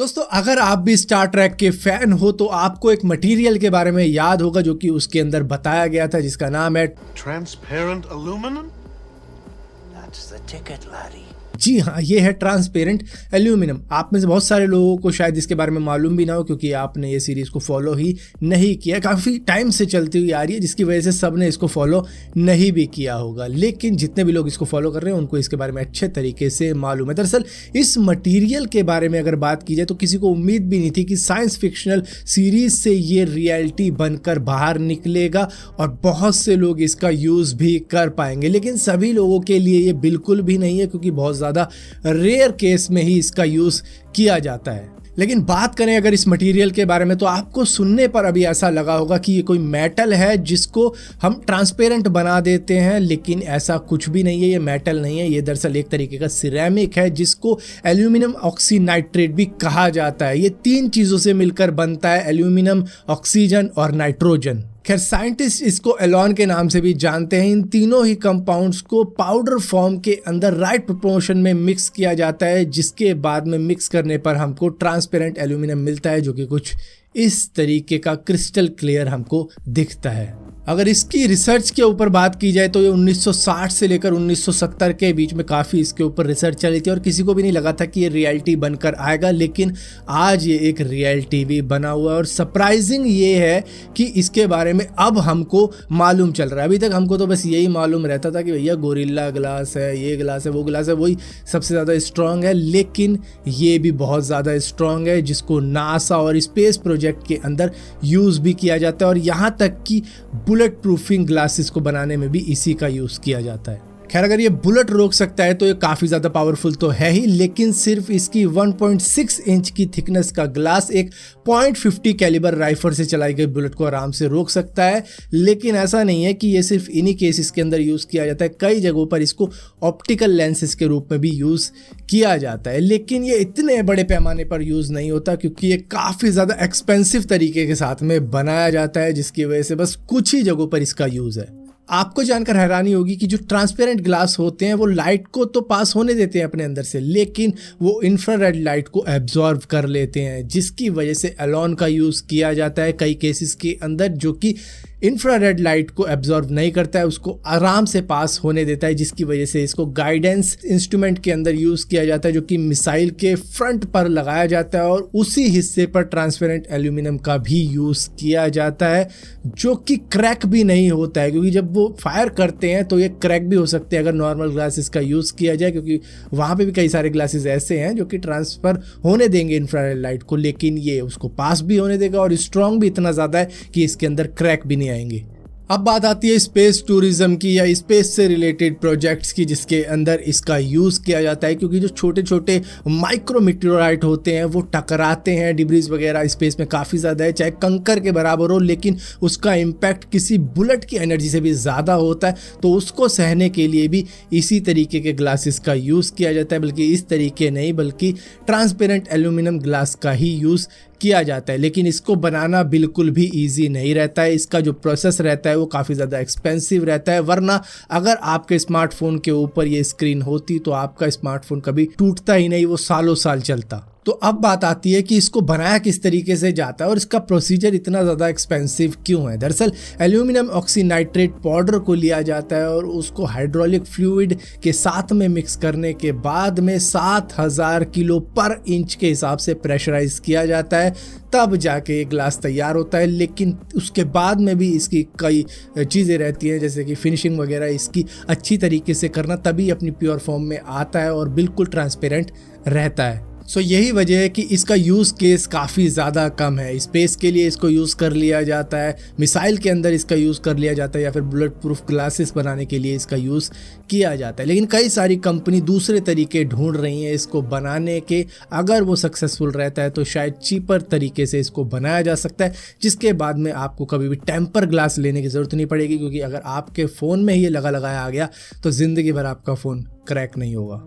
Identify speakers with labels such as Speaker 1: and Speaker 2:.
Speaker 1: दोस्तों अगर आप भी स्टार ट्रैक के फैन हो तो आपको एक मटेरियल के बारे में याद होगा जो कि उसके अंदर बताया गया था, जिसका नाम है
Speaker 2: transparent aluminium.
Speaker 3: That's the ticket, laddie.
Speaker 1: जी हाँ, ये है ट्रांसपेरेंट एल्यूमिनियम। आप में से बहुत सारे लोगों को शायद इसके बारे में मालूम भी ना हो, क्योंकि आपने ये सीरीज को फॉलो ही नहीं किया। काफ़ी टाइम से चलती हुई आ रही है, जिसकी वजह से सब ने इसको फॉलो नहीं भी किया होगा। लेकिन जितने भी लोग इसको फॉलो कर रहे हैं उनको इसके बारे में अच्छे तरीके से मालूम है। दरअसल इस मटीरियल के बारे में अगर बात की जाए तो किसी को उम्मीद भी नहीं थी कि साइंस फिक्शनल सीरीज से ये रियलिटी बनकर बाहर निकलेगा और बहुत से लोग इसका यूज़ भी कर पाएंगे। लेकिन सभी लोगों के लिए ये बिल्कुल भी नहीं है, क्योंकि बहुत ज़्यादा रेयर केस में ही इसका यूज किया जाता है। लेकिन बात करें अगर इस मटेरियल के बारे में तो आपको सुनने पर अभी ऐसा लगा होगा कि ये कोई मेटल है जिसको हम ट्रांसपेरेंट बना देते हैं, लेकिन ऐसा कुछ भी नहीं है। ये मेटल नहीं है, ये दरअसल एक तरीके का सिरेमिक है जिसको एल्यूमिनियम ऑक्सीनाइट्रेट भी कहा जाता है। ये तीन चीज़ों से मिलकर बनता है, एल्यूमिनियम, ऑक्सीजन और नाइट्रोजन। खैर साइंटिस्ट इसको एलॉन के नाम से भी जानते हैं। इन तीनों ही कंपाउंड्स को पाउडर फॉर्म के अंदर राइट प्रोपोर्शन में मिक्स किया जाता है, जिसके बाद में मिक्स करने पर हमको ट्रांसपेरेंट एल्यूमिनियम मिलता है, जो कि कुछ इस तरीके का क्रिस्टल क्लियर हमको दिखता है। अगर इसकी रिसर्च के ऊपर बात की जाए तो ये 1960 से लेकर 1970 के बीच में काफ़ी इसके ऊपर रिसर्च चली थी और किसी को भी नहीं लगा था कि ये रियलिटी बनकर आएगा। लेकिन आज ये एक रियलिटी भी बना हुआ है और सरप्राइजिंग ये है कि इसके बारे में अब हमको मालूम चल रहा है। अभी तक हमको तो बस यही मालूम रहता था कि भैया गोरिल्ला ग्लास है, ये ग्लास है, वो ग्लास है, वही सबसे ज़्यादा स्ट्रॉन्ग है। लेकिन ये भी बहुत ज़्यादा स्ट्रॉन्ग है, जिसको नासा और स्पेस प्रोजेक्ट के अंदर यूज़ भी किया जाता है और यहाँ तक कि बुलेट प्रूफिंग ग्लासेस को बनाने में भी इसी का यूज किया जाता है। खैर अगर ये बुलेट रोक सकता है तो ये काफ़ी ज़्यादा पावरफुल तो है ही, लेकिन सिर्फ इसकी 1.6 इंच की थिकनेस का ग्लास एक .50 कैलिबर राइफल से चलाई गई बुलेट को आराम से रोक सकता है। लेकिन ऐसा नहीं है कि ये सिर्फ इन्हीं केसेस के अंदर यूज़ किया जाता है, कई जगहों पर इसको ऑप्टिकल लेंसेज के रूप में भी यूज़ किया जाता है। लेकिन ये इतने बड़े पैमाने पर यूज़ नहीं होता, क्योंकि ये काफ़ी ज़्यादा एक्सपेंसिव तरीके के साथ में बनाया जाता है, जिसकी वजह से बस कुछ ही जगहों पर इसका यूज़ है। आपको जानकर हैरानी होगी कि जो ट्रांसपेरेंट ग्लास होते हैं वो लाइट को तो पास होने देते हैं अपने अंदर से, लेकिन वो इंफ्रारेड लाइट को एब्जॉर्ब कर लेते हैं, जिसकी वजह से एलॉन का यूज़ किया जाता है कई केसेस के अंदर, जो कि इंफ्रारेड लाइट को एब्जॉर्ब नहीं करता है, उसको आराम से पास होने देता है, जिसकी वजह से इसको गाइडेंस इंस्ट्रूमेंट के अंदर यूज़ किया जाता है, जो कि मिसाइल के फ्रंट पर लगाया जाता है। और उसी हिस्से पर ट्रांसपेरेंट एल्यूमिनियम का भी यूज़ किया जाता है, जो कि क्रैक भी नहीं होता है, क्योंकि जब वो फायर करते हैं तो ये क्रैक भी हो सकते हैं अगर नॉर्मल ग्लासेस का यूज़ किया जाए, क्योंकि वहाँ पे भी कई सारे ग्लासेस ऐसे हैं जो कि ट्रांसफ़र होने देंगे इंफ्रारेड लाइट को, लेकिन ये उसको पास भी होने देगा और स्ट्रॉन्ग भी इतना ज़्यादा है कि इसके अंदर क्रैक भी नहीं आएंगे। अब बात आती है स्पेस टूरिज्म की या स्पेस से रिलेटेड प्रोजेक्ट्स की, जिसके अंदर इसका यूज़ किया जाता है, क्योंकि जो छोटे छोटे माइक्रो मीटेओराइट होते हैं वो टकराते हैं, डिब्रीज वगैरह स्पेस में काफ़ी ज़्यादा है, चाहे कंकर के बराबर हो, लेकिन उसका इम्पैक्ट किसी बुलेट की एनर्जी से भी ज़्यादा होता है। तो उसको सहने के लिए भी इसी तरीके के ग्लासेस का यूज़ किया जाता है, बल्कि इस तरीके नहीं, बल्कि ट्रांसपेरेंट एल्यूमिनियम ग्लास का ही यूज़ किया जाता है। लेकिन इसको बनाना बिल्कुल भी इजी नहीं रहता है, इसका जो प्रोसेस रहता है वो काफ़ी ज़्यादा एक्सपेंसिव रहता है। वरना अगर आपके स्मार्टफोन के ऊपर ये स्क्रीन होती तो आपका स्मार्टफोन कभी टूटता ही नहीं, वो सालों साल चलता। तो अब बात आती है कि इसको बनाया किस तरीके से जाता है और इसका प्रोसीजर इतना ज़्यादा एक्सपेंसिव क्यों है। दरअसल एल्यूमिनियम ऑक्सीनाइट्रेट पाउडर को लिया जाता है और उसको हाइड्रोलिक फ्लूइड के साथ में मिक्स करने के बाद में 7000 किलो पर इंच के हिसाब से प्रेशराइज किया जाता है, तब जाके ये ग्लास तैयार होता है। लेकिन उसके बाद में भी इसकी कई चीज़ें रहती हैं, जैसे कि फिनिशिंग वगैरह इसकी अच्छी तरीके से करना, तभी अपनी प्योर फॉर्म में आता है और बिल्कुल ट्रांसपेरेंट रहता है। सो यही वजह है कि इसका यूज़ केस काफ़ी ज़्यादा कम है। स्पेस के लिए इसको यूज़ कर लिया जाता है, मिसाइल के अंदर इसका यूज़ कर लिया जाता है, या फिर बुलेट प्रूफ ग्लासेस बनाने के लिए इसका यूज़ किया जाता है। लेकिन कई सारी कंपनी दूसरे तरीके ढूंढ रही हैं इसको बनाने के। अगर वो सक्सेसफुल रहता है तो शायद चीपर तरीके से इसको बनाया जा सकता है, जिसके बाद में आपको कभी भी टेम्पर ग्लास लेने की ज़रूरत नहीं पड़ेगी, क्योंकि अगर आपके फ़ोन में ही ये लगाया आ गया तो ज़िंदगी भर आपका फ़ोन क्रैक नहीं होगा।